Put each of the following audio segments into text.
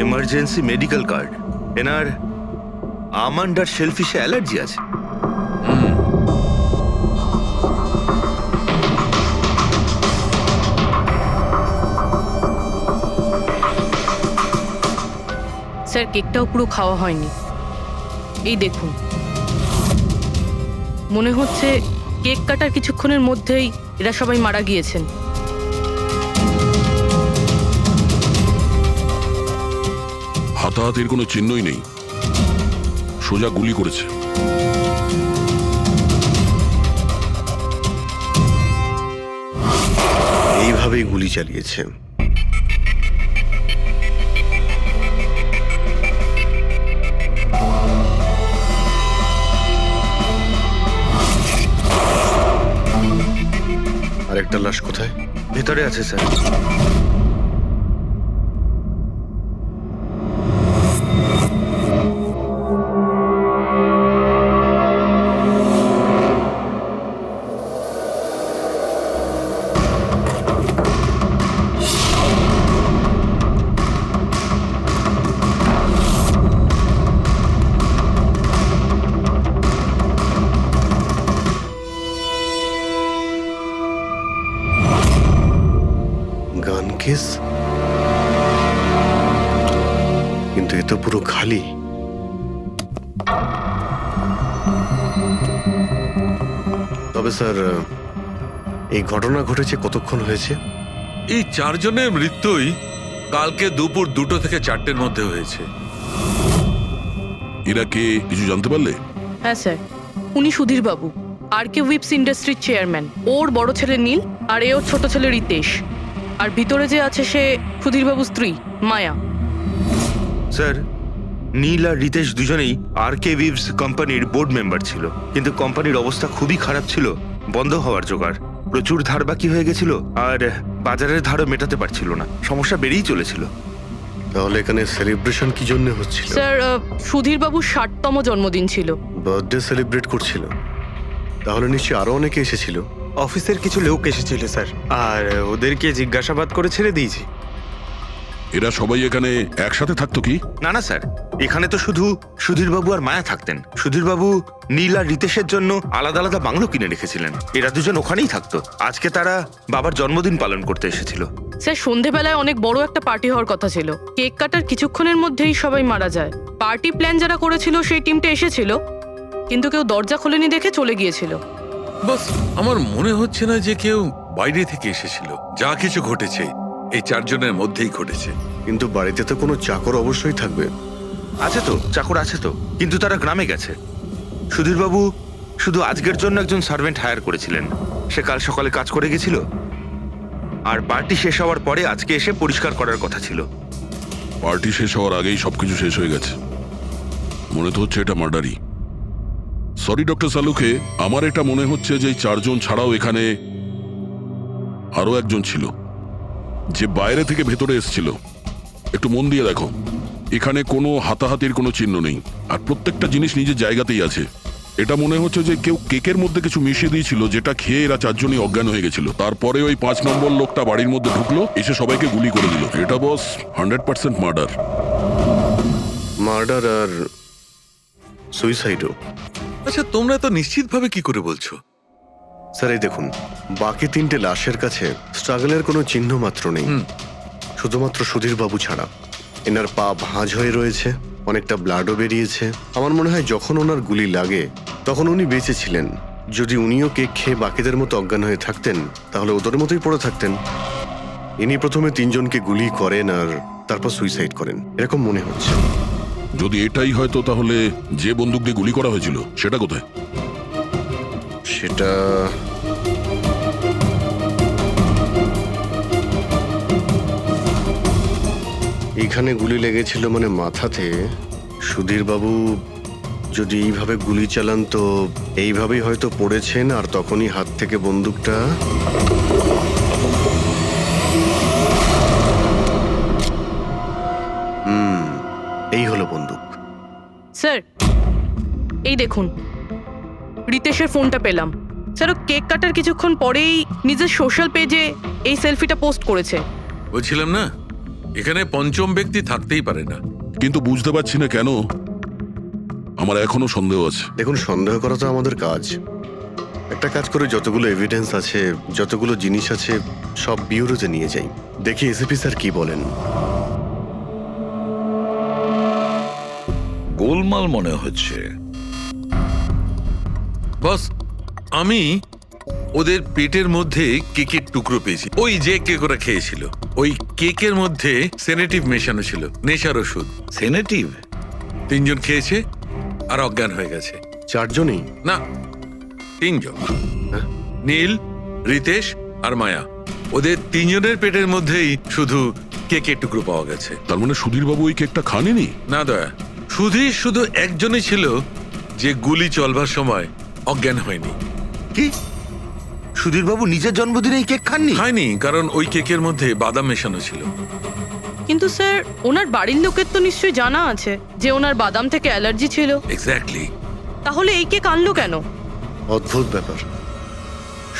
Emergency medical card. এনার almond আর শেলফিশে allergy আছে। Sir, কেকটাও পুরো খাওয়া হয়নি। এই দেখুন, মনে হচ্ছে কেক কাটার কিছুক্ষণের মধ্যেই এরা সবাই মারা গিয়েছেন। হাতাহাতির কোনো চিহ্নই নেই, সোজা গুলি করেছে। এইভাবেই গুলি চালিয়েছে। আরেকটা লাশ কোথায়? ভেতরে আছে স্যার। গান কেস, কিন্তু এ তো পুরো খালি। তবে স্যার, এই ঘটনা ঘটেছে কতক্ষণ হয়েছে? এই 4 জনের মৃত্যুই কালকে দুপুর 2টো থেকে 4টের মধ্যে হয়েছে। এরা কে কিছু জানতে পারলে? হ্যাঁ স্যার, উনি সুধীর বাবু, আর কে উইপস ইন্ডাস্ট্রির চেয়ারম্যান। ওর বড় ছেলে নীল, আর এ ওর ছোট ছেলে রিতেশ। আর ভিতরে যে আছে সে সুধীর বাবুর স্ত্রী মায়া। স্যার, নীল আর রিতেশ দুজনেই আর কে উইভস কোম্পানির বোর্ড মেম্বার ছিল, কিন্তু কোম্পানির অবস্থা খুবই খারাপ ছিল, বন্ধ হওয়ার জোগাড়। প্রচুর ধার বাকি হয়ে গেছিল, আর বাজারের ধারও মেটাতে পারছিল না, সমস্যা বেড়েই চলেছিল। তাহলে এখানে সেলিব্রেশন কি জন্য হচ্ছিল? স্যার, সুধীর বাবুর 60তম জন্মদিন ছিল। বার্থডে সেলিব্রেট করছিল? তাহলে নিশ্চয়ই আরো অনেকে এসেছিল। অফিসের কিছু লোক এসেছিল স্যার, আর ওদেরকে জিজ্ঞাসাবাদ করে ছেড়ে দিয়েছি। এরা সবাই এখানে একসাথে থাকতো কি? না না স্যার, এখানে তো শুধু সুধীরবাবু আর মায়া থাকতেন। সুধীরবাবু নীল আর রিতেশের জন্য আলাদা আলাদা বাংলো কিনে রেখেছিলেন, এরা দুজন ওখানেই থাকতো। আজকে তারা বাবার জন্মদিন পালন করতে এসেছিল। স্যার, সন্ধেবেলায় অনেক বড় একটা পার্টি হওয়ার কথা ছিল। কেক কাটার কিছুক্ষণের মধ্যেই সবাই মারা যায়। পার্টি প্ল্যান যারা করেছিল সেই টিমটা এসেছিল, কিন্তু কেউ দরজা খোলেনি দেখে চলে গিয়েছিল। বাস, আমার মনে হচ্ছে না যে কেউ বাইরে থেকে এসেছিল। যা কিছু ঘটেছে এই 4 জনের মধ্যেই ঘটেছে। কিন্তু বাড়িতে তো কোনো চাকর অবশ্যই থাকবে। আছে তো, চাকর আছে তো, কিন্তু তারা গ্রামে গেছে। সুধীরবাবু শুধু আজকের জন্য একজন সার্ভেন্ট হায়ার করেছিলেন, সে কাল সকালে কাজ করে গেছিল, আর পার্টি শেষ হওয়ার পরে আজকে এসে পরিষ্কার করার কথা ছিল। পার্টি শেষ হওয়ার আগেই সবকিছু শেষ হয়ে গেছে। মনে তো হচ্ছে এটা মার্ডারই। সরি ডক্টর সালুকে, আমার এটা মনে হচ্ছে যে এই 4 জন ছাড়াও এখানে আরো একজন ছিল, যে বাইরে থেকে ভেতরে এসেছিল। একটু মন দিয়ে দেখো, এখানে কোনো হাতাহাতির কোনো চিহ্ন নেই, আর প্রত্যেকটা জিনিস নিজের জায়গাতেই আছে। এটা মনে হচ্ছে যে কেউ কেকের মধ্যে কিছু মিশিয়ে দিয়েছিল, যেটা খেয়ে এরা 4 জনই অজ্ঞান হয়ে গেছিল। তারপরে ওই 5 নম্বর লোকটা বাড়ির মধ্যে ঢুকলো, এসে সবাইকে গুলি করে দিল। এটা বস 100% মার্ডার। মার্ডার আর সুইসাইডও। আচ্ছা, তোমরা তো নিশ্চিতভাবে কি করে বলছো? স্যার, এই দেখুন, বাকি 3টে লাশের কাছে স্ট্রাগলের কোনো চিহ্ন মাত্র নেই, শুধুমাত্র সুধীর বাবু ছাড়া। এনার পা ভাঁজ হয়ে রয়েছে, অনেকটা ব্লাডও বেরিয়েছে। আমার মনে হয় যখন ওনার গুলি লাগে তখন উনি বেঁচে ছিলেন। যদি উনিও কেক খেয়ে বাকিদের মতো অজ্ঞান হয়ে থাকতেন, তাহলে ওদের মতোই পড়ে থাকতেন। ইনি প্রথমে 3 জনকে গুলি করেন আর তারপর সুইসাইড করেন, এরকম মনে হচ্ছে। যদি এটাই হয়তো, তাহলে যে বন্দুক দিয়ে গুলি করা হয়েছিল সেটা কোথায়? সেটা এখানে গুলি লেগেছিল, মানে মাথাতে। সুধীর বাবু যদি এইভাবে গুলি চালান তো এইভাবেই হয়তো পড়েছেন, আর তখনই হাত থেকে বন্দুকটা এই হলো বন্দুক। স্যার, এই দেখুন, রিতেশের ফোনটা পেলাম। স্যার, ও কেক কাটার কিছুক্ষণ পরেই নিজের সোশ্যাল পেজে এই সেলফিটা পোস্ট করেছে। বলছিলাম না, এখানে পঞ্চম ব্যক্তি থাকতেই পারে না। কিন্তু বুঝতে পারছি না কেন আমার এখনো সন্দেহ আছে। দেখুন, সন্দেহ করা তো আমাদের কাজ। একটা কাজ করে যতগুলো এভিডেন্স আছে, যতগুলো জিনিস আছে, সব বিউরোতে নিয়ে যাই, দেখি এসিপি স্যার কি বলেন। গোলমাল মনে হচ্ছে। বস, আমি ওদের পেটের মধ্যে কেকের টুকরো পেয়েছি। ওই যে কেক ওরা খেয়েছিল, ওই কেকের মধ্যে সেনেটিভ মেশানো ছিল, নেশার ওষুধ। সেনেটিভ? 3 জন খেয়েছে আর অজ্ঞান হয়ে গেছে। 4 জনই? না, 3 জন। নীল, রিতেশ আর মায়া, ওদের 3 জনের পেটের মধ্যেই শুধু কেকের টুকরো পাওয়া গেছে। তার মানে সুধীরবাবু ওই কেকটা খাননি? না দয়া, শুধু একজনই ছিল যে গুলি চলবার সময় অজ্ঞান হয়নি। কি সুধীরবাবু নিজের জন্মদিনে এই কেক খাননি? খায়নি, কারণ ওই কেকের মধ্যে বাদাম মেশানো ছিল। কিন্তু স্যার, ওনার বাড়ির লোকের তো নিশ্চয়ই জানা আছে যে ওনার বাদাম থেকে অ্যালার্জি ছিল। এক্স্যাক্টলি। তাহলে এই কেক আনলো কেন? অদ্ভুত ব্যাপার।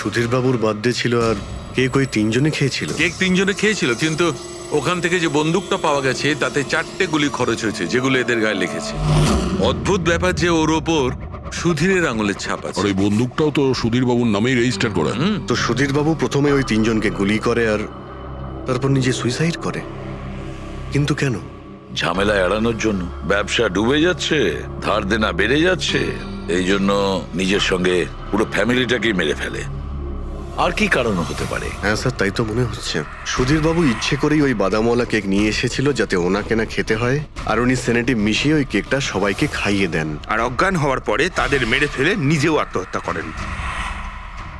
সুধীরবাবুর বার্থডে ছিল আর কেক ওই 3 জনে খেয়েছিল। কেক 3 জনে খেয়েছিল, কিন্তু ওখান থেকে যে বন্দুকটা পাওয়া গেছে তাতে 4টে গুলি খরচ হয়েছে, যেগুলো এদের গায়ে লেগেছে। অদ্ভুত ব্যাপার যে ওর ওপর সুধীরের আঙুলের ছাপ আর আছে। ওই বন্দুকটাও তো সুধীরবাবুর নামেই রেজিস্টার করা। তো সুধীরবাবু প্রথমে ওই 3 জনকে গুলি করে আর তারপর নিজে সুইসাইড করে। কিন্তু কেন? ঝামেলা এড়ানোর জন্য। ব্যবসা ডুবে যাচ্ছে, ধার দেনা বেড়ে যাচ্ছে, এই জন্য নিজের সঙ্গে পুরো ফ্যামিলিটাকেই মেরে ফেলে। আর কি কারণ হতে পারে? হ্যাঁ স্যার, তাই তো মনে হচ্ছে। সুধীরবাবু ইচ্ছে করেই ওই বাদামওয়ালা কেক নিয়ে এসেছিল যাতে ওনাকে না খেতে হয়, আর উনি সেনেটিভ মিশিয়ে ওই কেকটা সবাইকে খাইয়ে দেন। আর অজ্ঞান হওয়ার পরে তাদের মেরে ফেলে নিজেও আত্মহত্যা করেন।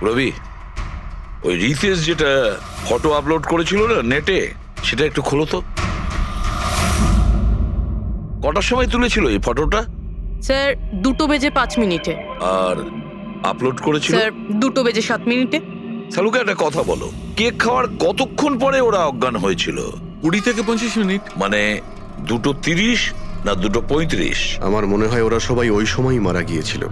রবি, ওই রিতেশ যেটা ফটো আপলোড করেছিল না নেটে, সেটা একটু খোলো তো। কটার সময় তুলেছিল এই ফটোটা? স্যার, 2:05 আর আপলোড করেছিল? স্যার, 2:07 সালুকে একটা কথা বলো, কেক খাওয়ার কতক্ষণ পরে ওরা অজ্ঞান হয়েছিল? 20 থেকে 25 মিনিট। মানে 2:30 না 2:35? আমার মনে হয় ওরা সবাই ওই সময়ই মারা গিয়েছিল,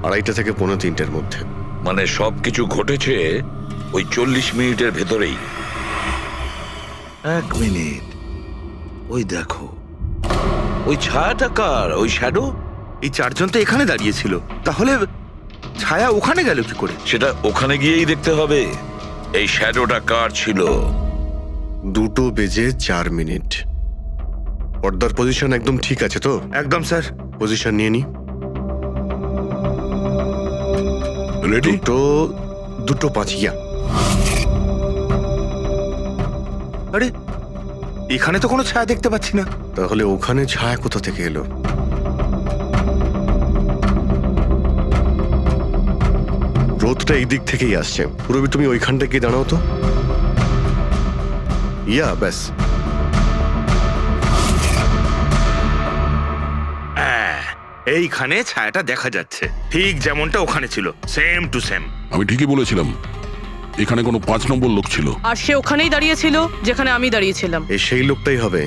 2:30 থেকে 3:45 মধ্যে। মানে সবকিছু ঘটেছে ওই 40 মিনিটের ভেতরেই। 1 মিনিট, ওই দেখো, ওই ছায়াটা কার? ওই শ্যাডো? এই 4 জন তো এখানে দাঁড়িয়েছিল, তাহলে ছায়া ওখানে গেল কি করে? সেটা ওখানে গিয়েই দেখতে হবে। এই শ্যাডোটা কার ছিল? 2:04। পর্দার পজিশন একদম ঠিক আছে তো? একদম স্যার। পজিশন নিয়ে নি। রেডি? 2:05 ইয়া। আরে, এখানে তো কোনো ছায়া দেখতে পাচ্ছি না। তাহলে ওখানে ছায়া কোথা থেকে এলো? রোদটা এই দিক থেকেই আসছে। পুরবি, তুমি ওইখানটা গিয়ে দাঁড়াও তো। ইয়া, ব্যাস। এইখানে ছায়াটা দেখা যাচ্ছে, ঠিক যেমনটা ওখানে ছিল, সেম টু সেম। আমি ঠিকই বলেছিলাম, এখানে কোনো 5 নম্বর লোক ছিল। আর সে ওখানেই দাঁড়িয়েছিল যেখানে আমি দাঁড়িয়েছিলাম। এই সেই লোকটাই হবে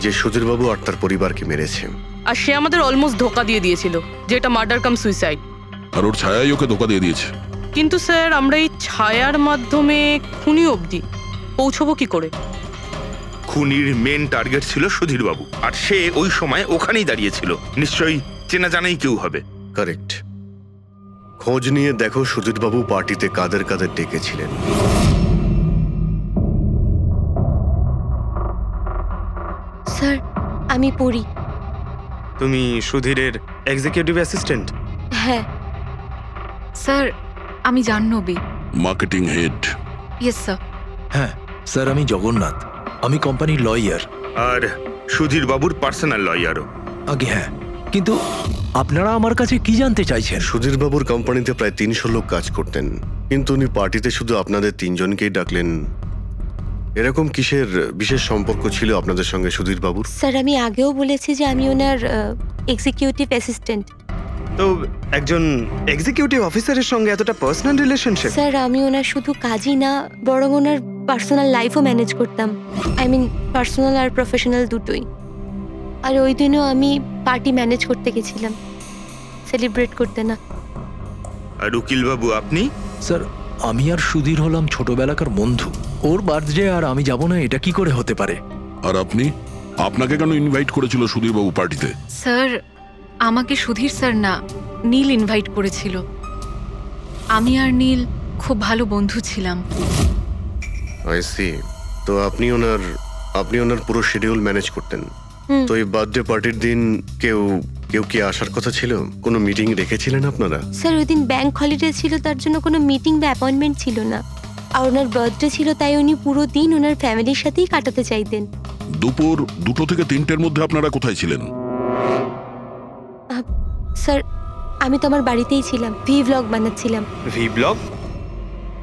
যে সুধীরবাবু আর তার পরিবারকে মেরেছে। আর সে আমাদের অলমোস্ট ধোকা দিয়ে দিয়েছিল যে এটা মার্ডার কাম সুইসাইড। আর ওর ছায়াই ওকে ধোকা দিয়ে দিয়েছে। কিন্তু স্যার, আমরা এই ছায়ার মাধ্যমে খুনি অবধি পৌঁছবো কি করে? খুনির মেন টার্গেট ছিল সুধীরবাবু, আর সে ওই সময় ওখানেই দাঁড়িয়েছিল। নিশ্চয়ই চেনা জানাই কেউ হবে। কারেক্ট। খোঁজ নিয়ে দেখো সুধীরবাবু পার্টিতে কাদের কাদের ডেকেছিলেন। স্যার, আমি পড়ি। তুমি সুধীরের এক্সিকিউটিভ অ্যাসিস্ট্যান্ট? হ্যাঁ। স্যার, আমি Jahnavi. Marketing head. Yes sir. হ্যাঁ স্যার, আমি জগন্নাথ, আমি কোম্পানির লয়ার। আর সুধীরবাবুর পার্সোনাল লয়ারও। আগে হ্যাঁ, কিন্তু আপনারা আমার কাছে কি জানতে চাইছেন? সুধীরবাবুর কোম্পানিতে প্রায় 300 লোক কাজ করতেন, কিন্তু উনি পার্টিতে শুধু আপনাদের 3 জনকেই ডাকলেন। এরকম কিসের বিশেষ সম্পর্ক ছিল আপনাদের সঙ্গে সুধীরবাবুর? স্যার, আমি আগেও বলেছি যে আমি ওনার এক্সিকিউটিভ অ্যাসিস্ট্যান্ট। তো একজন এক্সিকিউটিভ অফিসারের সঙ্গে এতটা পার্সোনাল রিলেশনশিপ? স্যার, আমি ওনার শুধু কাজই না, বরং ওনার পার্সোনাল লাইফও ম্যানেজ করতাম। আই মিন পার্সোনাল আর প্রফেশনাল দুটোই। আর ওই দিনও আমি পার্টি ম্যানেজ করতে গেছিলাম, সেলিব্রেট করতে না। আর উকিলবাবু আপনি? স্যার, আমি আর সুধীর হলাম ছোটবেলাকার বন্ধু। ওর বার্থডে আর আমি যাব না, এটা কি করে হতে পারে? আর আপনি, আপনাকে কেন ইনভাইট করেছিল সুধীরবাবু পার্টিতে? স্যার আমাকে সুধীর স্যার না, নীল ইনভাইট করেছিল। আমি আর নীল খুব ভালো বন্ধু ছিলাম। I see. তো আপনি ওনার পুরো শিডিউল ম্যানেজ করতেন। হুম। তো এই বার্থডে পার্টির দিন কেউ কি আসার কথা ছিল? কোনো মিটিং রেখেছিলেন আপনারা? স্যার ওই দিন ব্যাংক হলিডে ছিল, তার জন্য কোনো মিটিং বা অ্যাপয়েন্টমেন্ট ছিল না। আর ওনার বার্থডে ছিল, তাই উনি পুরো দিন ওনার ফ্যামিলির সাথেই কাটাতে চাইতেন। দুপুর 2টো থেকে 3টের মধ্যে আপনারা কোথায় ছিলেন? স্যার আমি তো আমার বাড়িতেই ছিলাম, ভ্লগ বানাচ্ছিলাম। V blog?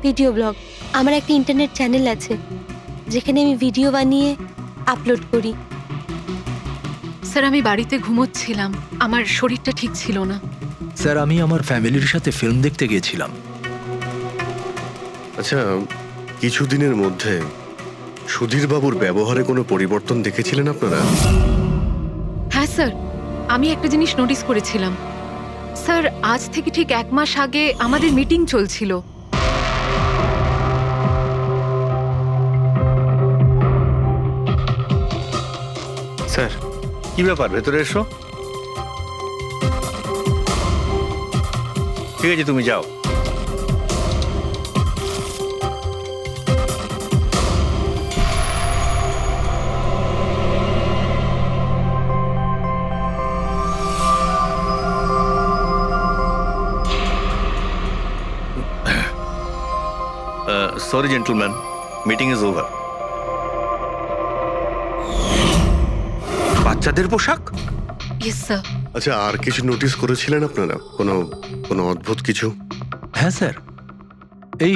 Video blog. আমার একটা ইন্টারনেট চ্যানেল আছে যেখানে আমি ভিডিও বানিয়ে আপলোড করি। স্যার আমি বাড়িতে ঘুমোচ্ছিলাম, আমার শরীরটা ঠিক ছিল না। স্যার আমি আমার ফ্যামিলির সাথে ফিল্ম দেখতে গিয়েছিলাম। আচ্ছা, কিছুদিনের মধ্যে সুধীর বাবুর ব্যবহারে কোনো পরিবর্তন দেখেছিলেন আপনারা? হ্যাঁ স্যার, আমি একটা জিনিস নোটিস করেছিলাম। স্যার আজ থেকে ঠিক 1 মাস আগে আমাদের মিটিং চলছিল। স্যার কি ব্যাপার, ভেতরে এসো। ঠিক আছে, তুমি যাও। Sorry, gentlemen. Meeting is over. বাচ্চাদের পোশাক? Yes sir. আচ্ছা, আর কিছু নোটিস করেছিলেন আপনারা? কোনো অদ্ভুত কিছু? হ্যাঁ স্যার, এই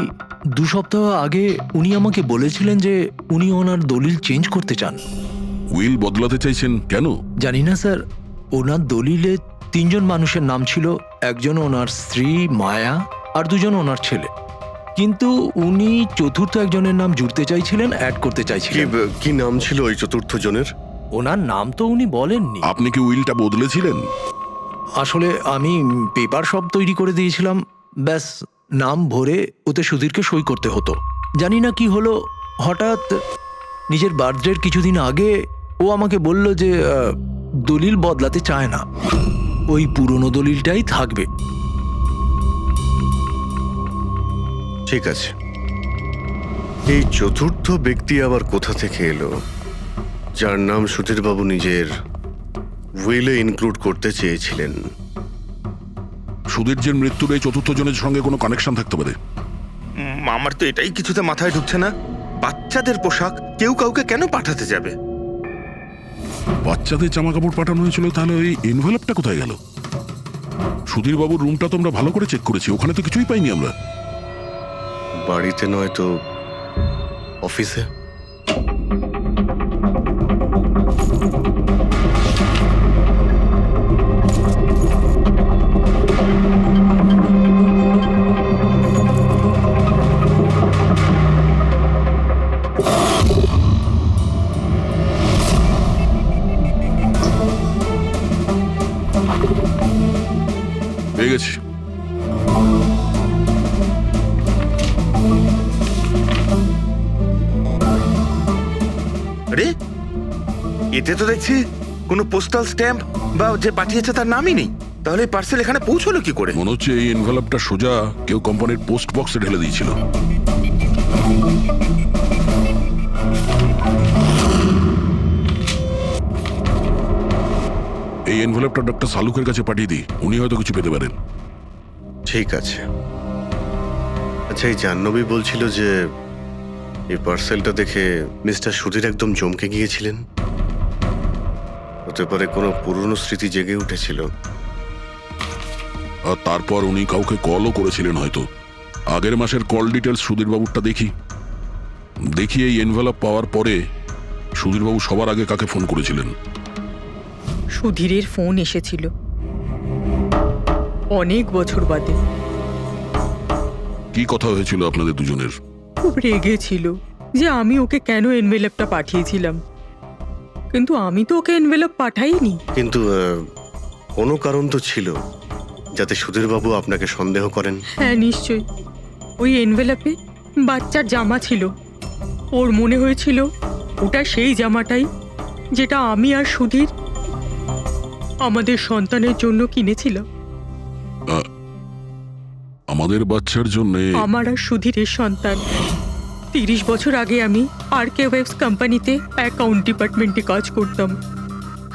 2 সপ্তাহ আগে উনি আমাকে বলেছিলেন যে উনি ওনার দলিল চেঞ্জ করতে চান। উইল বদলাতে চাইছেন কেন? জানি না স্যার, ওনার দলিলে 3 জন মানুষের নাম ছিল, একজন ওনার স্ত্রী মায়া আর 2 জন ওনার ছেলে। কিন্তু উনি চতুর্থ একজনের নাম জুড়তে চাইছিলেন, অ্যাড করতে চাইছিলেন। কি নাম ছিল ওই চতুর্থ জনের? ওনার নাম তো উনি বলেননি। আপনি কি উইলটা বদলেছিলেন? আসলে আমি পেপার সব তৈরি করে দিয়েছিলাম, ব্যাস নাম ভরে ওতে সুধীরকে সই করতে হতো। জানি না কি হলো, হঠাৎ নিজের বার্থডের কিছুদিন আগে ও আমাকে বলল যে দলিল বদলাতে চায় না, ওই পুরনো দলিলটাই থাকবে। ঠিক আছে, এই চতুর্থ ব্যক্তি আবার কোথা থেকে এলো যার নাম সুধীর বাবু নিজের উইলে ইনক্লুড করতে চেয়েছিলেন? সুধীরজের মৃত্যুর এই চতুর্থ জনের সঙ্গে কোনো কানেকশন থাকতে পারে। আমার তো এটাই কিছুতে মাথায় ঢুকছে না। বাচ্চাদের পোশাক কেউ কাউকে কেন পাঠাতে যাবে? বাচ্চাদের জামা কাপড় পাঠানো হয়েছিল, তাহলে ওই এনভেলপটা কোথায় গেল? সুধীর বাবুর রুমটা তো আমরা ভালো করে চেক করেছি, ওখানে তো কিছুই পাইনি আমরা। বাড়িতে নয় তো অফিসে? পেয়ে গেছি। আরে, এতে তো দেখছি কোনো পোস্টাল স্ট্যাম্প বা যে পাঠিয়েছে তার নামই নেই। তাহলে পার্সেল এখানে পৌঁছলো কি করে? মনে হচ্ছে এই এনভেলপটা সোজা কেউ কোম্পানির পোস্ট বক্সে ঢেলে দিয়েছিল। এই এনভেলপটা ডক্টর সালুকের কাছে পাঠিয়ে দিই, উনি হয়তো কিছু পেতে পারেন। ঠিক আছে। আচ্ছা, এই জাহ্নবী বলছিল যে এই পার্সেলটা দেখে মিস্টার সুধীর একদম চমকে গিয়েছিলেন। হতে পারে কোনো পুরনো স্মৃতি জেগে উঠেছিল। আর তারপর উনি কাউকে কলও করেছিলেন হয়তো। আগের মাসের কল ডিটেলস সুধীরবাবুরটা দেখি এই এনভেলপ পাওয়ার পরে সুধীরবাবু সবার আগে কাকে ফোন করেছিলেন? সুধীরের ফোন এসেছিল অনেক বছর বাদে। কি কথা হয়েছিল আপনাদের দুজনের? খুব রেগেছিল যে আমি ওকে কেন এনভেলপটা পাঠিয়েছিলাম, কিন্তু আমি তো ওকে এনভেলপ পাঠাইনি। কিন্তু কোনো কারণ তো ছিল যাতে সুধীর বাবু আপনাকে সন্দেহ করেন। হ্যাঁ নিশ্চয়ই, ওই এনভেলপে বাচ্চার জামা ছিল। ওর মনে হয়েছিল ওটা সেই জামাটাই যেটা আমি আর সুধীর আমাদের সন্তানের জন্য কিনেছিলাম। আমাদের বাচ্চার জন্য আমার আর সুধীরের সন্তান। 30 বছর আগে আমি আরকে ওয়েবস কোম্পানিতে অ্যাকাউন্ট ডিপার্টমেন্টে কাজ করতাম।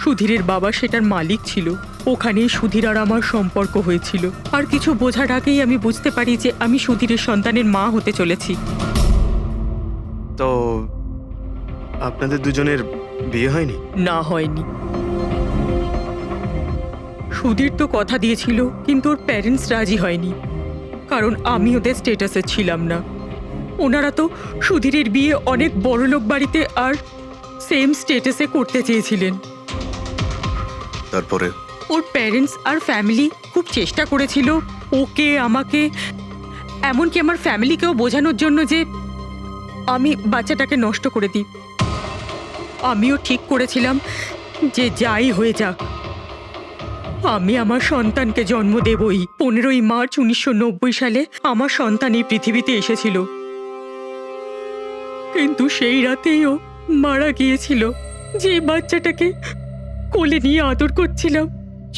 সুধীরের বাবা সেটার মালিক ছিল। ওখানেই সুধীর আর আমার সম্পর্ক হয়েছিল। আর কিছু বোঝার আগেই আমি বুঝতে পারি যে আমি সুধীরের সন্তানের মা হতে চলেছি। তো আপনাদের দুজনের বিয়ে হয়নি? না, হয়নি। সুধীর তো কথা দিয়েছিল, কিন্তু ওর প্যারেন্টস রাজি হয়নি, কারণ আমি ওদের স্টেটাসে ছিলাম না। ওনারা তো সুধীরের বিয়ে অনেক বড়লোক বাড়িতে আর সেম স্টেটাসে করতে চেয়েছিলেন। তারপরে ওর প্যারেন্টস আর ফ্যামিলি খুব চেষ্টা করেছিল ওকে, আমাকে, এমনকি আমার ফ্যামিলিকেও বোঝানোর জন্য যে আমি বাচ্চাটাকে নষ্ট করে দিই। আমিও ঠিক করেছিলাম যে যাই হয়ে যাক আমি আমার সন্তানকে জন্ম দেবই। 15ই মার্চ 1990 সালে আমার সন্তান এই পৃথিবীতে এসেছিল, কিন্তু সেই রাতেই ও মারা গিয়েছিল। যে বাচ্চাটাকে কোলে নিয়ে আদর করছিলাম,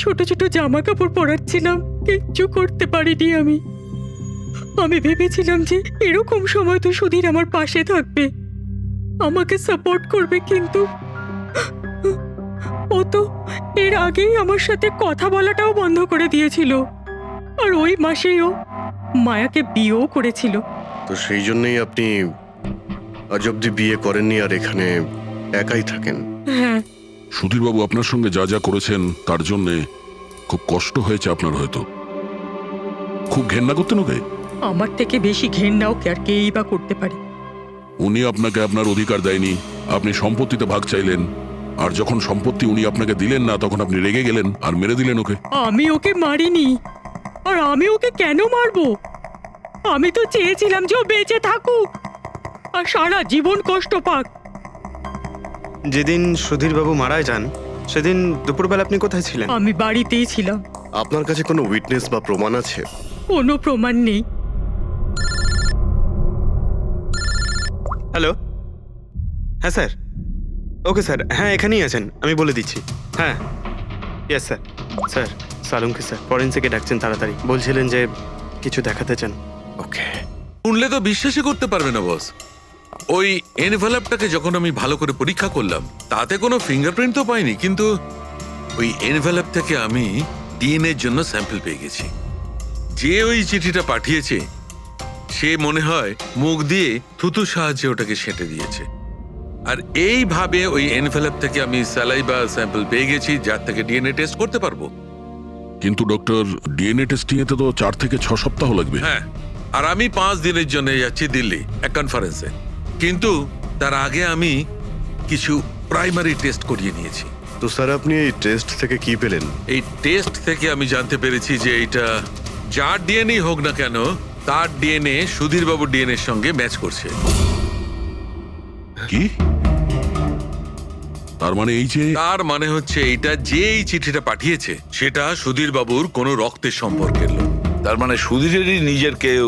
ছোট ছোট জামা কাপড় পরাচ্ছিলাম, কিচ্ছু করতে পারিনি আমি। আমি ভেবেছিলাম যে এরকম সময় তো সুধীর আমার পাশে থাকবে, আমাকে সাপোর্ট করবে, কিন্তু ও তো এর আগেই আমার সাথে কথা বলাটাও বন্ধ করে দিয়েছিল। আর ওই মাসেই ও মায়াকে বিয়েও করেছিল। তো সেই জন্যই আপনি আজ অব্দি বিয়ে করেননি আর এখানে একাই থাকেন? হ্যাঁ, সুধীরবাবু আপনার সঙ্গে যা যা করেছেন তার জন্য খুব কষ্ট হয়েছে আপনার, হয়তো খুব ঘেন্না করতেন ওকে। আমার থেকে বেশি ঘেন্নাও কে আর কেই বা করতে পারে। উনি আপনাকে আপনার অধিকার দেয়নি, আপনি সম্পত্তিতে ভাগ চাইলেন, আর যখন সম্পত্তি উনি আপনাকে দিলেন না তখন আপনি রেগে গেলেন আর মেরে দিলেন ওকে। আমি ওকে মারিনি, আর আমি ওকে কেন মারবো? আমি তো চেয়েছিলাম যে ও বেঁচে থাকুক আর সারা জীবন কষ্ট পাক। যেদিন সুধীরবাবু মারা যান সেদিন দুপুরবেলা আপনি কোথায় ছিলেন? আমি বাড়িতেই ছিলাম। আপনার কাছে কোনো উইটনেস বা প্রমাণ আছে? কোনো প্রমাণ নেই। হ্যালো, হ্যাঁ স্যার। ওকে স্যার, হ্যাঁ এখানেই আছেন, আমি বলে দিচ্ছি। হ্যাঁ, ইয়েস স্যার। স্যার সালুঙ্কি স্যার ফরেন্সিকে ডাকছেন তাড়াতাড়ি, বলছিলেন যে কিছু দেখাতে চান। ওকে। শুনলে তো বিশ্বাসই করতে পারবে না বস। ওই এনভেলপটাকে যখন আমি ভালো করে পরীক্ষা করলাম তাতে কোনো ফিঙ্গারপ্রিন্ট তো পাইনি, কিন্তু ওই এনভেলপ থেকে আমি ডিএনএ এর জন্য স্যাম্পল পেয়ে গেছি। যে ওই চিঠিটা পাঠিয়েছে সে মনে হয় মুখ দিয়ে থুতুর সাহায্যে ওটাকে সেঁটে দিয়েছে। আর এইভাবে ওই এনভেলপ থেকে আমি স্যালাইভা স্যাম্পল পেয়ে গেছি, যার থেকে ডিএনএ টেস্ট করতে পারবো। কিন্তু ডক্টর, ডিএনএ টেস্টিং এতে তো 4 থেকে 6 সপ্তাহ লাগবে। হ্যাঁ, আর আমি 5 দিনের জন্য যাচ্ছি দিল্লি এক কনফারেন্সে, কিন্তু তার আগে আমি কিছু প্রাইমারি টেস্ট করিয়ে নিয়েছি। তো স্যার আপনি এই টেস্ট থেকে কি পেলেন? এই টেস্ট থেকে আমি জানতে পেরেছি যে এটা যার ডিএনএ হোক না কেন তার ডিএনএ সুধীরবাবুর ডিএনএ এর সঙ্গে ম্যাচ করছে। কি? তার মানে এই যে, তার মানে হচ্ছে এইটা যে এই চিঠিটা পাঠিয়েছে সেটা সুধীরবাবুর কোনো রক্তের সম্পর্কের লোক। তার মানে সুধীরেরই নিজের কেউ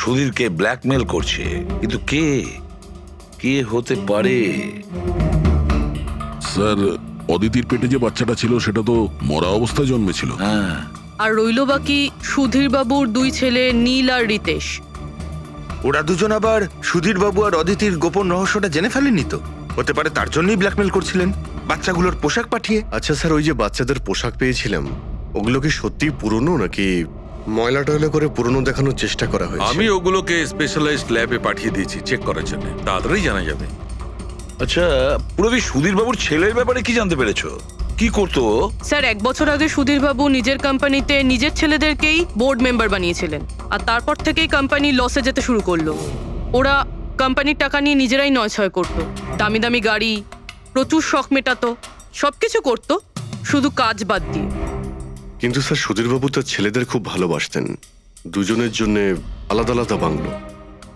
সুধীরকে ব্ল্যাকমেল করছে, কিন্তু কে কে হতে পারে? স্যার, অদিতির পেটে যে বাচ্চাটা ছিল সেটা তো মরা অবস্থায় জন্মেছিল। হ্যাঁ, আর রইল বাকি সুধীরবাবুর 2 ছেলে নীল আর রিতেশ। ওরা দুজন আবার সুধীরবাবু আর অদিতির গোপন রহস্যটা জেনে ফেলেনি তো? হতে পারে তার জন্যই ব্ল্যাকমেল করছিলেন, বাচ্চাগুলোর পোশাক পাঠিয়ে। আচ্ছা স্যার, ওই যে বাচ্চাদের পোশাক পেয়েছিলাম ওগুলো কি সত্যি পুরনো নাকি ময়লা টয়লা করে পুরনো দেখানোর চেষ্টা করা হয়েছে? আমি ওগুলোকে স্পেশালাইজড ল্যাবে পাঠিয়ে দিয়েছি চেক করার জন্য, তাড়াতাড়ি জানা যাবে। আচ্ছা পুরবি সুধীরবাবুর ছেলের ব্যাপারে কি জানতে পেরেছো? কি করতো? স্যার 1 বছর আগে সুধীরবাবু নিজের কোম্পানিতে নিজের ছেলেদেরকেই বোর্ড মেম্বার বানিয়েছিলেন, আর তারপর থেকেই কোম্পানি লসে যেতে শুরু করলো। ওরা কোম্পানির টাকা নিয়ে নিজেরাই নয়ছয় করতো, দামি দামি গাড়ি, প্রচুর শখ মেটাতো, সবকিছু করতো, শুধু কাজ বাদ দিয়ে। কিন্তু স্যার সুধীরবাবু তার ছেলেদের খুব ভালোবাসতেন, দুজনের জন্য আলাদা আলাদা বাংলো।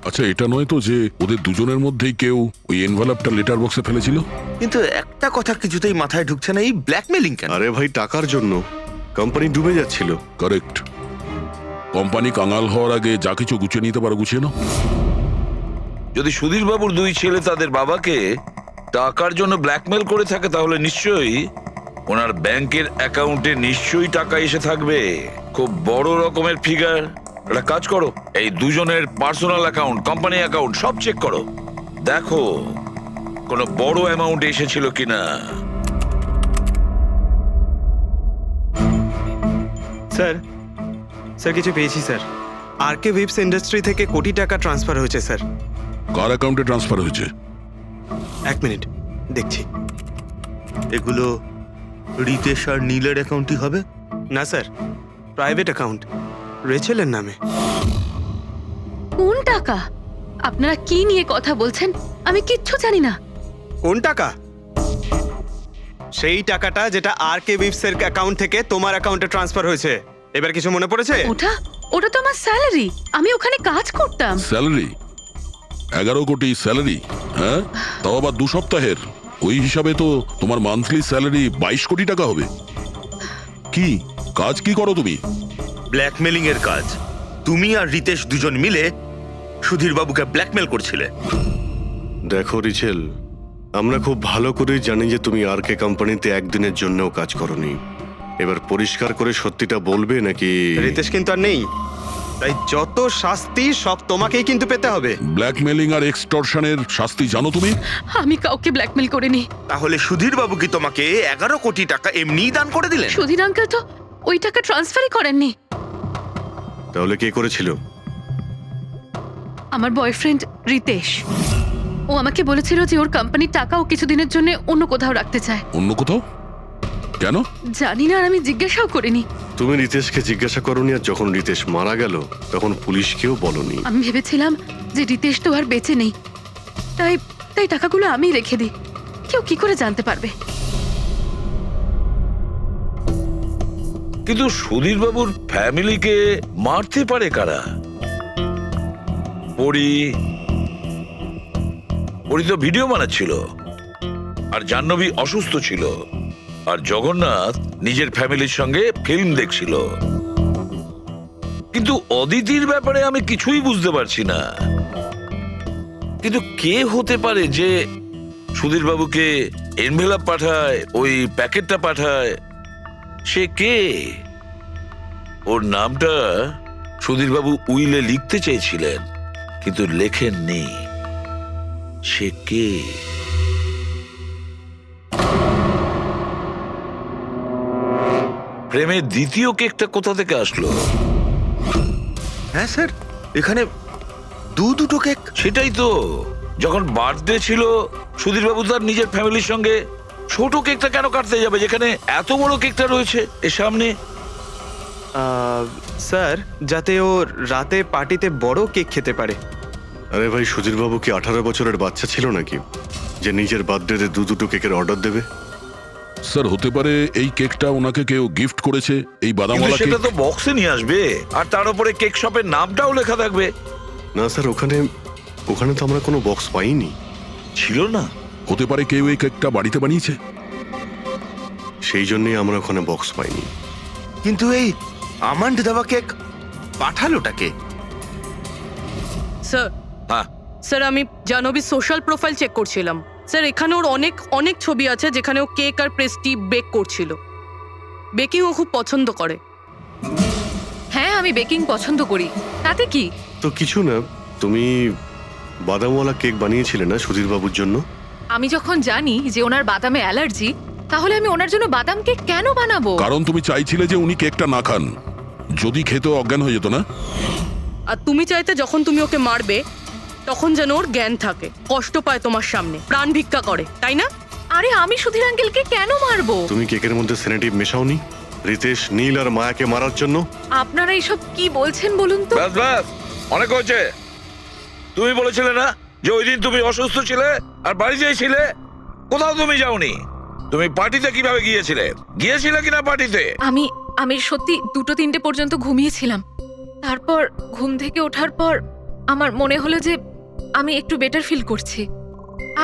আচ্ছা, এটা নয় তো যে ওদের দুজনের মধ্যেই কেউ ওই এনভেলপটা লেটার বক্সে ফেলেছিল? কিন্তু একটা কথা কিছুতেই মাথায় ঢুকছে না, এই ব্ল্যাকমেলিং কেন? আরে ভাই, টাকার জন্য। কোম্পানি ডুবে যাচ্ছিল। কারেক্ট। কোম্পানি কাঙাল হওয়ার আগে যা কিছু গুছিয়ে নিতে পারো গুছিয়ে নাও। যদি সুধীরবাবুর 2 ছেলে তাদের বাবাকে টাকার জন্য ব্ল্যাকমেল করে থাকে তাহলে নিশ্চয়ই ওনার ব্যাংকের অ্যাকাউন্টে নিশ্চয়ই টাকা এসে থাকবে, খুব বড় রকমের ফিগার। একটা কাজ করো, এই দুজনের পার্সোনাল অ্যাকাউন্ট, কোম্পানি অ্যাকাউন্ট সব চেক করো, দেখো কোনো বড় অ্যামাউন্ট এসেছিল কিনা। স্যার স্যার কিছু পেয়েছি স্যার। আরকে উইভস ইন্ডাস্ট্রি থেকে কোটি টাকা ট্রান্সফার হয়েছে স্যার। কার অ্যাকাউন্টে ট্রান্সফার হয়েছে? 1 মিনিট দেখছি। এগুলো রিতেশ আর নীলের অ্যাকাউন্টই হবে? না স্যার, প্রাইভেট অ্যাকাউন্ট, রেচেলের নামে। কোন টাকা? আপনারা কি নিয়ে কথা বলছেন? আমি কিচ্ছু জানি না। কোন টাকা? সেই টাকাটা যেটা আরকে উইভস এর অ্যাকাউন্ট থেকে তোমার অ্যাকাউন্টে ট্রান্সফার হয়েছে। এবার কিছু মনে পড়েছে? ওটা তো আমার স্যালারি, আমি ওখানে কাজ করতাম। স্যালারি? 11 কোটি স্যালারি? হ্যাঁ, তাও আবার 2 সপ্তাহের। ওই হিসাবে তো তোমার মান্থলি স্যালারি 22 কোটি টাকা হবে। কি কাজ কি করো তুমি? ব্ল্যাকমেলিং এর কাজ। তুমি আর রিতেশ দুজন মিলে সুধীর বাবুকে ব্ল্যাকমেল করছিলে। দেখো রিচেল, আমরা খুব ভালো করেই জানি যে তুমি আরকে কোম্পানিতে একদিনের জন্যও কাজ করনি। এবার পরিষ্কার করে সত্যিটা বলবে নাকি? রিতেশ কিন্তু আর নেই, তাই যত শাস্তি সব তোমাকেই কিন্তু পেতে হবে। ব্ল্যাকমেলিং আর এক্সটর্শনের শাস্তি জানো তুমি? আমি কাউকে ব্ল্যাকমেল করিনি। তাহলে সুধীর বাবু কি তোমাকে 11 কোটি টাকা এমনিই দান করে দিলেন? সুধীর আঙ্কেল তো ওই টাকা ট্রান্সফারই করেননি। তাহলে কে করেছিল? আমার বয়ফ্রেন্ড রিতেশ। ও আমাকে বলেছিল যে ওর কোম্পানির টাকা ও কিছুদিনের জন্য অন্য কোথাও রাখতে চায়। অন্য কোথাও? কেন? জানি না, আর আমি জিজ্ঞাসাও করিনি। তুমি রিতেশকে জিজ্ঞাসা করনি, আর যখন রিতেশ মারা গেল তখন পুলিশকেও বলনি। আমি ভেবেছিলাম যে রিতেশ তো আর বেঁচে নেই, তাই টাকাগুলো আমি রেখে দিই। কেউ কি করে জানতে পারবে? কিন্তু সুধীর বাবুর ফ্যামিলিকে মারতে পারে কারা? পরি তো ভিডিও বানাচ্ছিল, আর জাহ্নবী অসুস্থ ছিল, আর জগন্নাথ নিজের ফ্যামিলির সঙ্গে ফিল্ম দেখছিল। কিন্তু অদিতির ব্যাপারে আমি কিছুই বুঝতে পারছি না। কিন্তু কে হতে পারে যে সুধীর বাবুকে এনভেলপ পাঠায়, ওই প্যাকেটটা পাঠায়? সে কে? ওর নামটা সুধীর বাবু উইলে লিখতে চেয়েছিলেন কিন্তু লেখেননি। সে কে? প্রেমের দ্বিতীয় কেকটা কোথা থেকে আসলো? হ্যাঁ স্যার, এখানে দুটো কেক। সেটাই তো, যখন বার্থডে ছিল সুধীর বাবু তার নিজের ফ্যামিলির সঙ্গে, ছোট কেকটা কেন কাটতে যাবে যেখানে এত বড় কেকটা রয়েছে এর সামনে? স্যার, যাতে ও রাতে পার্টিতে বড় কেক খেতে পারে। আরে ভাই, সুধীর বাবু কি 18 বছরের বাচ্চা ছিল নাকি যে নিজের বার্থডেতে দুটো কেকের অর্ডার দেবে? স্যার, হতে পারে এই কেকটা ওনাকে কেউ গিফট করেছে, এই কিন্তু বাদামওয়ালা কেক। সেটা তো বক্সে নিয়ে আসবে, আর তার উপরে কেক শপের নামটাও লেখা থাকবে। না স্যার, ওখানে তো আমরা কোনো বক্স পাইনি। ছিল না? হতে পারে কেউ এই কেকটা বাড়িতে বানিয়েছে, সেই জন্যই আমরা ওখানে বক্স পাইনি। কিন্তু এই আমন্ড দেওয়া কেক পাঠালোটাকে? স্যার, হ্যাঁ, স্যার আমি জাহ্নবীর সোশ্যাল প্রোফাইল চেক করছিলাম। স্যার, এখানে ওর অনেক ছবি আছে যেখানে ও কেক আর পেস্ট্রি বেক করছিল। বেকিং ও খুব পছন্দ করে। হ্যাঁ, আমি বেকিং পছন্দ করি, তাতে কি? তো কিছু না, তুমি বাদামওয়ালা কেক বানিয়েছিলে না সুধীর বাবুর জন্য? আমি যখন জানি যে ওনার বাদামে অ্যালার্জি, তাহলে আমি ওনার জন্য বাদাম কেক কেন বানাবো? কারণ তুমি চাইছিলে যে উনি কেকটা না খান, যদি খেতে অজ্ঞান হয়ে যেত না। আর তুমি চাইতে যখন তুমি ওকে মারবে তখন যেন ওর জ্ঞান থাকে, কষ্ট পায় তোমার সামনে, প্রাণ ভিক্ষা করে, তাই না? আরে আমি সুধীর আঙ্কেলকে কেন মারবো? তুমি কেকের মধ্যে সেনেটিভ মেশাওনি রিতেশ, নীল আর মায়াকে মারার জন্য? আপনারা এইসব কি বলছেন বলুন তো? ব্যাস ব্যাস, অনেক হয়েছে। তুমি বলেছিলে না যে ওই দিন তুমি অসুস্থ ছিলে আর বাড়িতেই ছিলে? কোথাও তুমি যাওনি। তুমি পার্টিতে কিভাবে গিয়েছিলে কিনা পার্টিতে? আমি সত্যি 2-3টে পর্যন্ত ঘুমিয়েছিলাম। তারপর ঘুম থেকে ওঠার পর আমার মনে হলো যে আমি একটু বেটার ফিল করছি,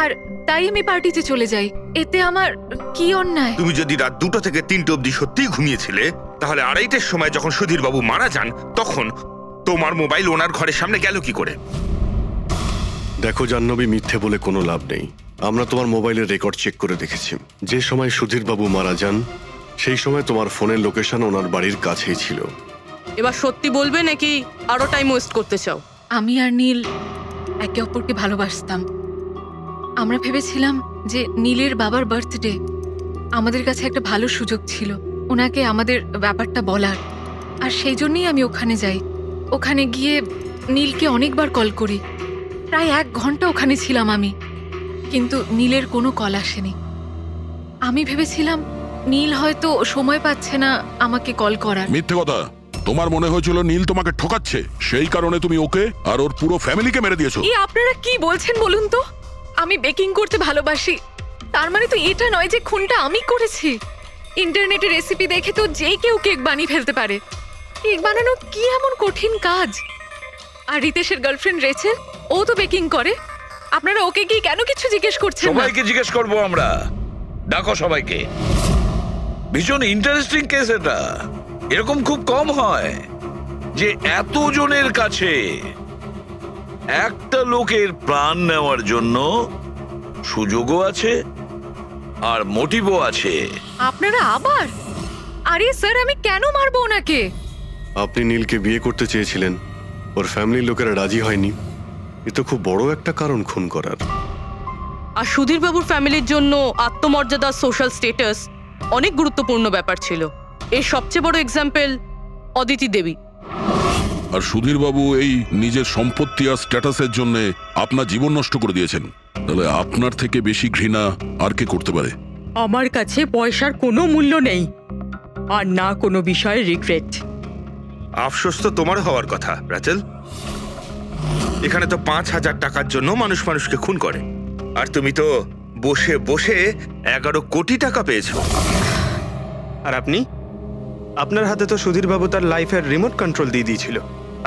আর তাই আমি পার্টিতে চলে যাই। এতে আমার কি অন্যায়? তুমি যদি রাত 2টা থেকে 3টে অবধি সত্যিই ঘুমিয়েছিলে, তাহলে 2:30টার সময় যখন সুধীর বাবু মারা যান তখন তোমার মোবাইল ওনার ঘরের সামনে গেল কি করে? দেখো জাহ্নবী, মিথ্যে বলে কোনো লাভ নেই। আমরা তোমার মোবাইলের রেকর্ড চেক করে দেখেছি। যে সময় সুধীর বাবু মারা যান সেই সময় তোমার ফোনের লোকেশন ওনার বাড়ির কাছেই ছিল। এবার সত্যি বলবে নাকি আরো টাইম ওয়েস্ট করতে চাও? আমি আর নীল একে অপরকে ভালোবাসতাম। আমরা ভেবেছিলাম যে নীলের বাবার বার্থডে আমাদের কাছে একটা ভালো সুযোগ ছিল ওনাকে আমাদের ব্যাপারটা বলার, আর সেই জন্যই আমি ওখানে যাই। ওখানে গিয়ে নীলকে অনেকবার কল করি, প্রায় 1 ঘন্টা ওখানে ছিলাম আমি, কিন্তু নীলের কোনো কল আসেনি। আমি ভেবেছিলাম নীল হয়তো সময় পাচ্ছে না আমাকে কল করার। মিথ্যে কথা। তোমার মনে হয়েছিল নীল তোমাকে ঠকাচ্ছে, সেই কারণে তুমি ওকে আর ওর পুরো ফ্যামিলিকে মেরে দিয়েছো। এই আপনারা কি বলছেন বলুন তো? আমি বেকিং করতে ভালোবাসি, তার মানে তো এটা নয় যে খুনটা আমি করেছি। ইন্টারনেটে রেসিপি দেখে তো যে কেউ কেক বানিয়ে ফেলতে পারে। কেক বানানো কি এমন কঠিন কাজ? আর রিতেশের গার্লফ্রেন্ড রেচেল, ও তো বেকিং করে। আপনারা ওকে কি কেন কিছু জিজ্ঞেস করছেন না? সবাইকে জিজ্ঞেস করবো আমরা। ডাকো সবাইকে। ভীষণ ইন্টারেস্টিং কেস এটা। এরকম খুব কম হয় যে এতজনের কাছে একটা লোকের প্রাণ নেওয়ার জন্য সুযোগও আছে আর মোটিভও আছে। আপনারা আবার? আরে স্যার, আমি কেন মারবো ওনাকে? আপনি নীলকে বিয়ে করতে চেয়েছিলেন, ওর ফ্যামিলির লোকেরা রাজি হয়নি। এ তো খুব বড় একটা কারণ খুন করার। আর সুধীর বাবুর ফ্যামিলির জন্য আত্মমর্যাদা, সোশ্যাল স্ট্যাটাস অনেক গুরুত্বপূর্ণ ব্যাপার ছিল। এর সবচেয়ে বড় এক্সাম্পল অদিতি দেবী। আর সুধীর বাবু এই নিজের সম্পত্তি আর স্ট্যাটাসের জন্য আপনার জীবন নষ্ট করে দিয়েছেন। তাহলে আপনার থেকে বেশি ঘৃণা আর কে করতে পারে? আমার কাছে পয়সার কোনো মূল্য নেই, আর না কোনো বিষয়ে রিগ্রেট। আফসোস তো তোমার হওয়ার কথা রাচেল। এখানে তো 5,000 টাকার জন্য মানুষ মানুষকে খুন করে, আর তুমি তো বসে বসে 11 কোটি টাকা পেয়েছো। আর আপনি? আপনার হাতে তো সুধীর বাবু তার লাইফের রিমোট কন্ট্রোল দিয়ে দিয়েছিল।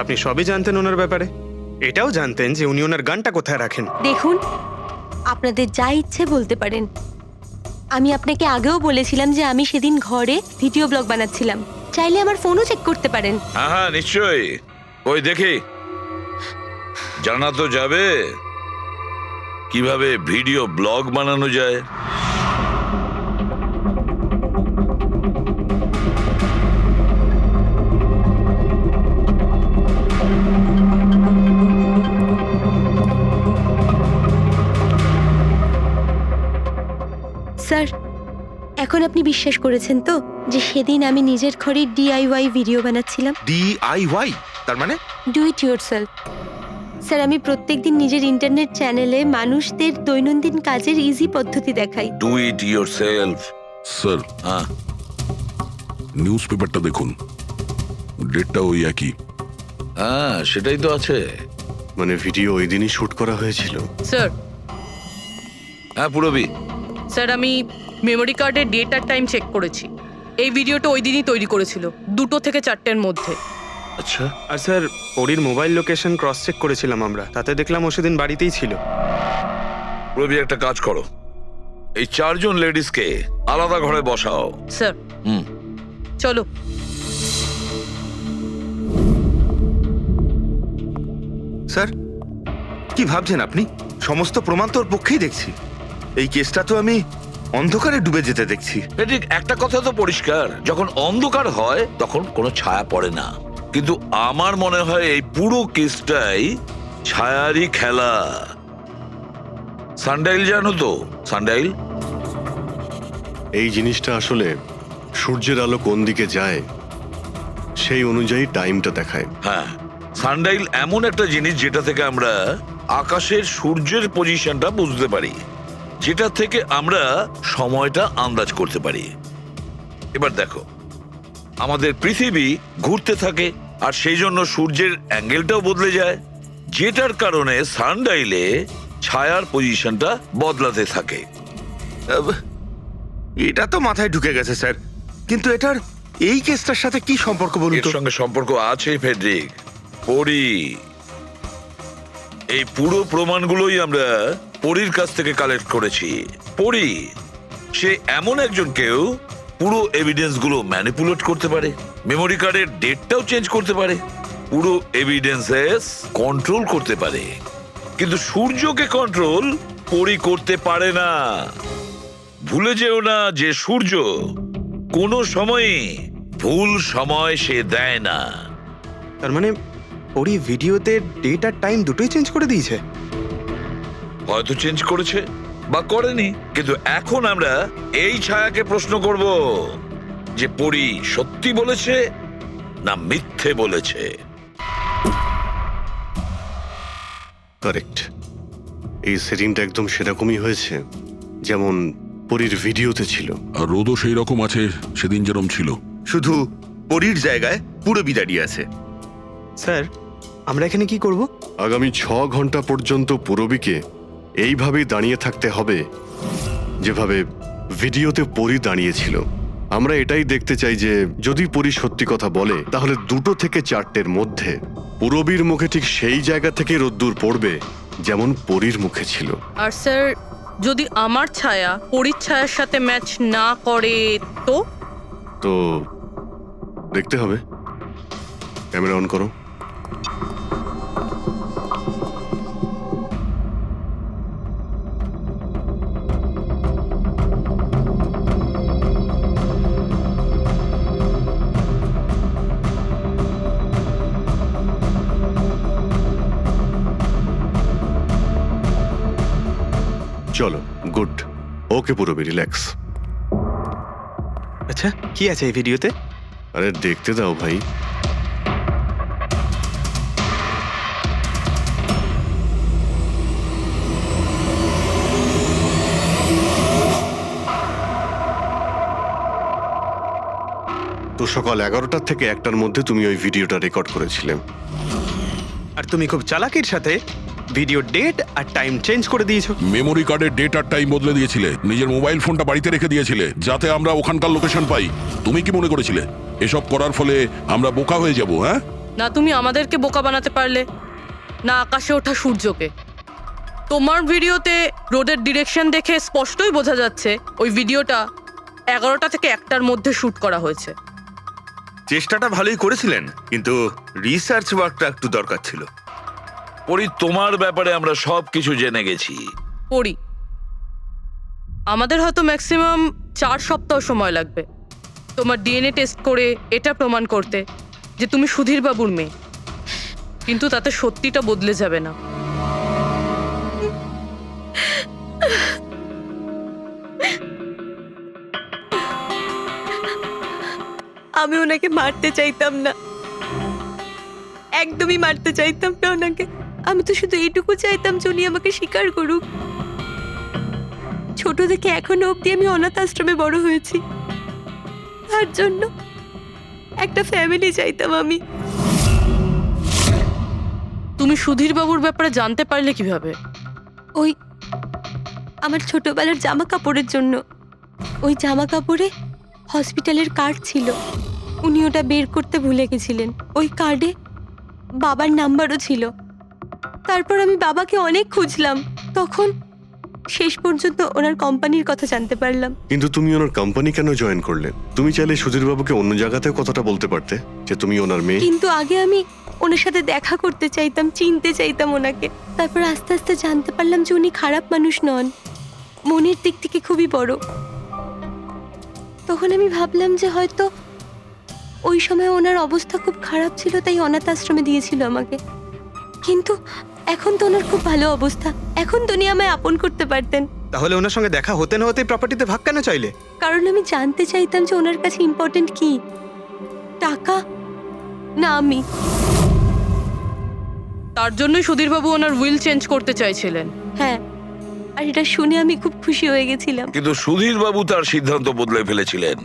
আপনি সবই জানতেন ওনার ব্যাপারে। এটাও জানতেন যে উনি ওনার গানটা কোথায় রাখেন। দেখুন, আপনাদের যা ইচ্ছে বলতে পারেন। আমি আপনাকে আগেও বলেছিলাম যে আমি সেদিন ঘরে ভিডিও ব্লগ বানাচ্ছিলাম, চাইলে আমার ফোনও চেক করতে পারেন। হ্যাঁ হ্যাঁ, নিশ্চয়ই। ওই দেখি, জানা তো যাবে কিভাবে ভিডিও ব্লগ বানানো যায়। স্যার, এখন আপনি বিশ্বাস করেছেন তো যে সেদিন আমি নিজের ঘরে DIY ভিডিও বানাচ্ছিলাম? DIY তার মানে? Do it yourself. স্যার, আমি প্রত্যেকদিন নিজের ইন্টারনেট চ্যানেলে মানুষদের দৈনন্দিন কাজের ইজি পদ্ধতি দেখাই। Do it yourself. স্যার, হ্যাঁ, নিউজ পেপারটা দেখুন, ডেটটা ওই একই। হ্যাঁ, সেটাই তো আছে। মানে ভিডিও ওই দিনই শুট করা হয়েছিল? স্যার, হ্যাঁ পুরবি। স্যার আমি মেমোরি কার্ডের ডেট আর টাইম চেক করেছি। এই ভিডিওটা ওই দিনই তৈরি করেছিল, 2টো থেকে 4টের মধ্যে। আচ্ছা, আর স্যার, ওরির মোবাইল লোকেশন ক্রস চেক করেছিলাম আমরা, তাতে দেখলাম ও সেদিন বাড়িতেই ছিল। পুরবি একটা কাজ করো, এই 4 জন লেডিসকে আলাদা ঘরে বসাও। স্যার হুম, চলো। স্যার, কি ভাবছেন আপনি? সমস্ত প্রমাণ তোর পক্ষেই দেখছি। এই কেসটা তো আমি অন্ধকারে ডুবে যেতে দেখছি। ঠিক একটা কথা তো পরিষ্কার, যখন অন্ধকার হয় তখন কোনো ছায়া পড়ে না। কিন্তু আমার মনে হয় এই পুরো কেসটাই ছায়ারই খেলা। সানডাইল জানো তো? সানডাইল এই জিনিসটা আসলে সূর্যের আলো কোন দিকে যায় সেই অনুযায়ী টাইমটা দেখায়। হ্যাঁ, সানডাইল এমন একটা জিনিস যেটা থেকে আমরা আকাশের সূর্যের পজিশনটা বুঝতে পারি, যেটা থেকে আমরা সময়টা আন্দাজ করতে পারি। এবার দেখো, আমাদের পৃথিবী ঘুরতে থাকে আর সেই জন্য সূর্যের অ্যাঙ্গেলটাও বদলে যায়, যেটার কারণে সানডাইলে ছায়ার পজিশনটা বদলাতে থাকে। এটা তো মাথায় ঢুকে গেছে স্যার, কিন্তু এটার এই কেসটার সাথে কি সম্পর্ক বলুন এর তো? সঙ্গে সম্পর্ক আছে ফেডরিক। পরি, এই পুরো প্রমাণগুলোই আমরা পরির কাছ থেকে কালেক্ট করেছি। পরি সে এমন একজন কেউ পুরো এভিডেন্স গুলো ম্যানিপুলেট করতে পারে, মেমোরি কার্ডের ডেটটাও চেঞ্জ করতে পারে, পুরো এভিডেন্সেস কন্ট্রোল করতে পারে। কিন্তু সূর্যকে কন্ট্রোল পরি করতে পারে না। ভুলে যেও না যে সূর্য কোনো সময়ে ভুল সময় সে দেয় না। তার মানে ওরই ভিডিওতে ডেট আর টাইম দুটোই চেঞ্জ করে দিয়েছে। হয়তো চেঞ্জ করেছে বা করেনি, কিন্তু এখন আমরা এই ছায়াকে প্রশ্ন করব যে পরি সত্যি বলেছে না মিথ্যে বলেছে। কারেক্ট, এই সেটিংটা একদম সেরকমই হয়েছে যেমন পরীর ভিডিওতে ছিল। আর রোদও সেই রকম আছে সেদিন যেরকম ছিল। শুধু পরীর জায়গায় পুরবি দাঁড়িয়ে আছে। স্যার, আমরা এখানে কি করব? আগামী 6 ঘন্টা পর্যন্ত পুরবীকে এইভাবেই দাঁড়িয়ে থাকতে হবে যেভাবে ভিডিওতে পরী দাঁড়িয়েছিল। আমরা এটাই দেখতে চাই যে যদি পরী সত্যি কথা বলে তাহলে 2 থেকে 4টের মধ্যে পুরবীর মুখে ঠিক সেই জায়গা থেকে রোদ্দুর পড়বে যেমন পরীর মুখে ছিল। আর স্যার, যদি আমার ছায়া পরীর ছায়ার সাথে ম্যাচ না করে তো? তো দেখতে হবে। ক্যামেরা অন করো। চলো, গুড। ওকে পুরবী, রিল্যাক্স। আচ্ছা, কি আছে এই ভিডিওতে? আরে দেখতে দাও ভাই। তো সকাল 11টা থেকে 1টার মধ্যে তুমি ওই ভিডিওটা রেকর্ড করেছিলে। আর তুমি খুব চালাকির সাথে ভিডিও ডেট আর টাইম চেঞ্জ করে দিয়েছো। মেমোরি কার্ডের ডেট আর টাইম বদলে দিয়েছিলে, নিজের মোবাইল ফোনটা বাড়িতে রেখে দিয়েছিলে যাতে আমরা ওখানকার লোকেশন পাই। তুমি কি মনে করেছিলে এসব করার ফলে আমরা বোকা হয়ে যাব? হ্যাঁ, না তুমি আমাদেরকে বোকা বানাতে পারলে, না আকাশে ওঠা সূর্যকে। তোমার ভিডিওতে রোডের ডিরেকশন দেখে স্পষ্টই বোঝা যাচ্ছে ওই ভিডিওটা 11টা থেকে 1টার মধ্যে শুট করা হয়েছে। চেষ্টাটা ভালোই করেছিলেন, কিন্তু রিসার্চ ওয়ার্কটা একটু দরকার ছিল। পরি, তোমার ব্যাপারে আমরা সবকিছু জেনে গেছি। পড়ি, আমাদের হয়তো ম্যাক্সিমাম 4 সপ্তাহ সময় লাগবে তোমার ডিএনএ টেস্ট করে এটা প্রমাণ করতে যে তুমি সুধীর বাবুর মেয়ে, কিন্তু তাতে সত্যিটা বদলে যাবে না। আমি ওনাকে মারতে চাইতাম না, একদমই মারতে চাইতাম না ওনাকে। আমি তো শুধু এইটুকু চাইতাম যে উনি আমাকে স্বীকার করুক। ছোট থেকে এখনো অবধি আমি অনাথ আশ্রমে বড় হয়েছি, তার জন্য একটা ফ্যামিলি চাইতাম আমি। তুমি সুধীর বাবুর ব্যাপারে জানতে পারলে কিভাবে? ওই আমার ছোটবেলার জামা কাপড়ের জন্য। ওই জামা কাপড়ে হসপিটালের কার্ড ছিল, উনি ওটা বের করতে ভুলে গেছিলেন। ওই কার্ডে বাবার নাম্বারও ছিল। তারপর আমি বাবাকে অনেক খুঁজলাম, তখন শেষ পর্যন্ত ওনার কোম্পানির কথা জানতে পারলাম। কিন্তু তুমি ওনার কোম্পানি কেন জয়েন করলে? তুমি চাইলে সুধীর বাবুকে অন্য জায়গাতেও কথাটা বলতে পারতে যে তুমি ওনার মেয়ে। কিন্তু আগে আমি ওনার সাথে দেখা করতে চাইতাম, চিনতে চাইতাম ওনাকে। তারপর আস্তে আস্তে জানতে পারলাম যে উনি খারাপ মানুষ নন, মনের দিক থেকে খুবই বড়। তখন আমি ভাবলাম যে হয়তো ওই সময় ওনার অবস্থা খুব খারাপ ছিল, তাই অনাথ আশ্রমে দিয়েছিল আমাকে। কিন্তু এখন তো ওনার খুব ভালো অবস্থা, এখন তো উনি আমায় আপন করতে পারতেন। তাহলে ওনার সঙ্গে দেখা হতে না হতে প্রপার্টিতে ভাগ কেন চাইলে? কারণ আমি জানতে চাইতাম যে ওনার কাছে ইম্পর্টেন্ট কি, টাকা না আমি। তার জন্যই সুধীর বাবু ওনার উইল চেঞ্জ করতে চাইছিলেন। হ্যাঁ, আর এটা শুনে আমি খুব খুশি হয়ে গেছিলাম। কিন্তু সুধীর বাবু তার সিদ্ধান্ত বদলে ফেলেছিলেন,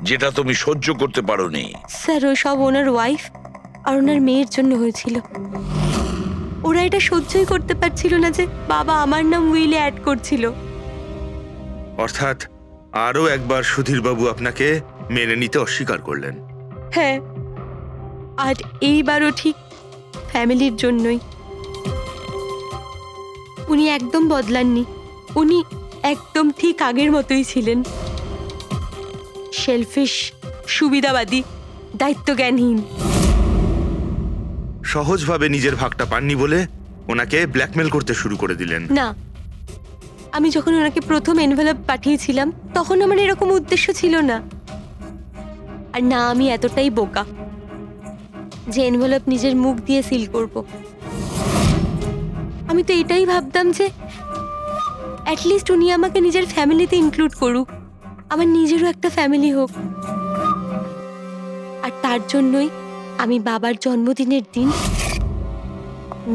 যেটা তুমি সহ্য করতে পারোনি। স্যার, ও সব ওনার ওয়াইফ আর ওনার মেয়ের জন্য হয়েছিল। ওরা এটা সহ্যই করতে পারছিল না যে বাবা আমার নাম উইলে অ্যাড করছিল। অর্থাৎ আরও একবার সুধীর বাবু আপনাকে মেনে নিতে অস্বীকার করলেন। হ্যাঁ, আর এইবারও ঠিক ফ্যামিলির জন্যই। উনি একদম বদলাননি, উনি একদম ঠিক আগের মতোই ছিলেন। সেলফিশ, সুবিধাবাদী, দায়িত্বজ্ঞানহীন। সহজভাবে নিজের ভাগটা পাননি বলে ওনাকে ব্ল্যাকমেল করতে শুরু করে দিলেন। না, আমি যখন ওনাকে প্রথম এনভেলপ পাঠিয়েছিলাম তখন আমার এরকম উদ্দেশ্য ছিল না। আর না আমি এতটাই বোকা যে এনভেলপ নিজের মুখ দিয়ে সিল করব। আমি তো এটাই ভাবতাম যে অ্যাটলিস্ট উনি আমাকে নিজের ফ্যামিলিতে ইনক্লুড করুক, আমার নিজেরও একটা ফ্যামিলি হোক। আর তার জন্যই আমি বাবার জন্মদিনের দিন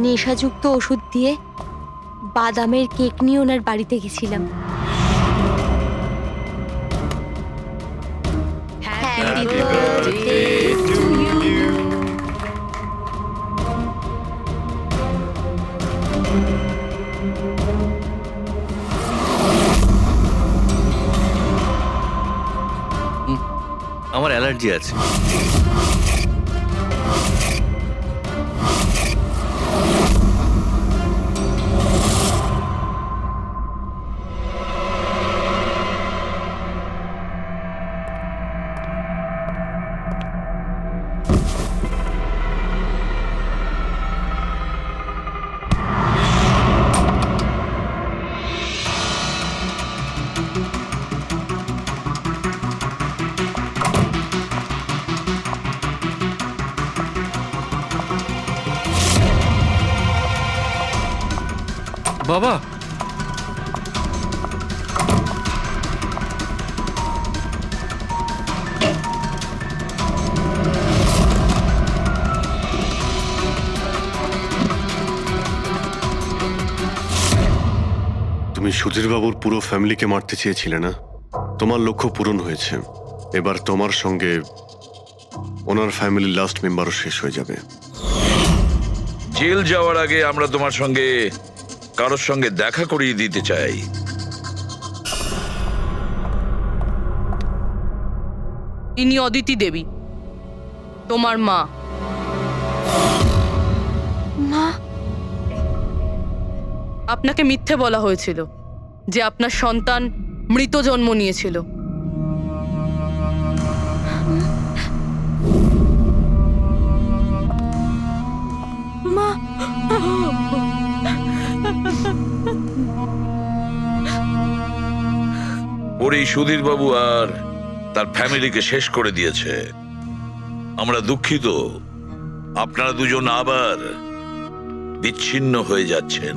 নেশাযুক্ত ওষুধ দিয়ে বাদামের কেক নিয়ে ওনার বাড়িতে গেছিলাম। Happy birthday to you. আমার অ্যালার্জি আছে। বাবা, তুমি সুধীরবাবুর পুরো ফ্যামিলিকে মারতে চেয়েছিলে না? তোমার লক্ষ্য পূরণ হয়েছে। এবার তোমার সঙ্গে ওনার ফ্যামিলির লাস্ট মেম্বারও শেষ হয়ে যাবে। জেল যাওয়ার আগে আমরা তোমার সঙ্গে কারোর সঙ্গে দেখা করিয়ে দিতে চাই। ইনি অদিতি দেবী, তোমার মা। মা, আপনাকে মিথ্যে বলা হয়েছিল যে আপনার সন্তান মৃত জন্ম নিয়েছিল। মা, ওর এই সুধীর বাবু আর তার ফ্যামিলিকে শেষ করে দিয়েছে। আমরা দুঃখিত, আপনারা দুজন আবার বিচ্ছিন্ন হয়ে যাচ্ছেন।